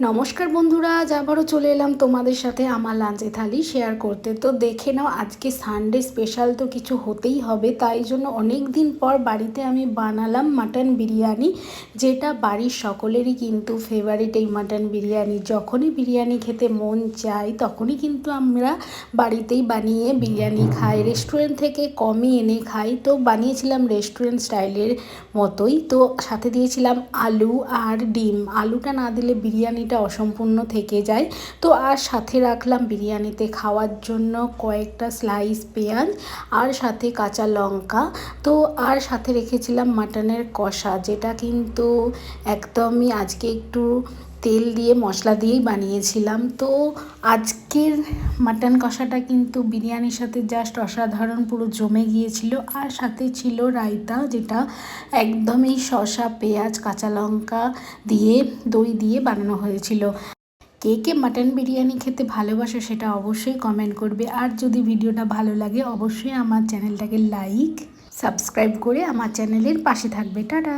নমস্কার বন্ধুরা, আজ আবারও চলে এলাম তোমাদের সাথে আমার লাঞ্চে থালি শেয়ার করতে। তো দেখে নাও, আজকে সানডে স্পেশাল তো কিছু হতেই হবে, তাই জন্য অনেক দিন পর বাড়িতে আমি বানালাম মাটন বিরিয়ানি, যেটা বাড়ির সকলেরই কিন্তু ফেভারিট। এই মাটন বিরিয়ানি যখনই বিরিয়ানি খেতে মন চায় তখনই কিন্তু আমরা বাড়িতেই বানিয়ে বিরিয়ানি খাই, রেস্টুরেন্ট থেকে কমই এনে খাই। তো বানিয়েছিলাম রেস্টুরেন্ট স্টাইলের মতোই। তো সাথে দিয়েছিলাম আলু আর ডিম। আলুটা না দিলে বিরিয়ানিটা অসম্পূর্ণ থেকে যায়। তো আর সাথে রাখলাম বিরিয়ানিতে খাওয়ার জন্য কয়েকটা স্লাইস পেঁয়াজ আর সাথে কাঁচা লঙ্কা। তো আর সাথে রেখেছিলাম মাটনের কষা, যেটা কিন্তু একদমই আজকে একটু তেল দিয়ে মশলা দিয়েই বানিয়েছিলাম। তো আজকের মাটন কষাটা কিন্তু বিরিয়ানির সাথে জাস্ট অসাধারণ, পুরো জমে গিয়েছিল। আর সাথে ছিল রায়তা, যেটা একদমই শসা, পেঁয়াজ, কাঁচা লঙ্কা দিয়ে দই দিয়ে বানানো হয়েছিল। কে কে মাটন বিরিয়ানি খেতে ভালোবাসে সেটা অবশ্যই কমেন্ট করবে। আর যদি ভিডিওটা ভালো লাগে অবশ্যই আমার চ্যানেলটাকে লাইক সাবস্ক্রাইব করে আমার চ্যানেলের পাশে থাকবে। টাটা।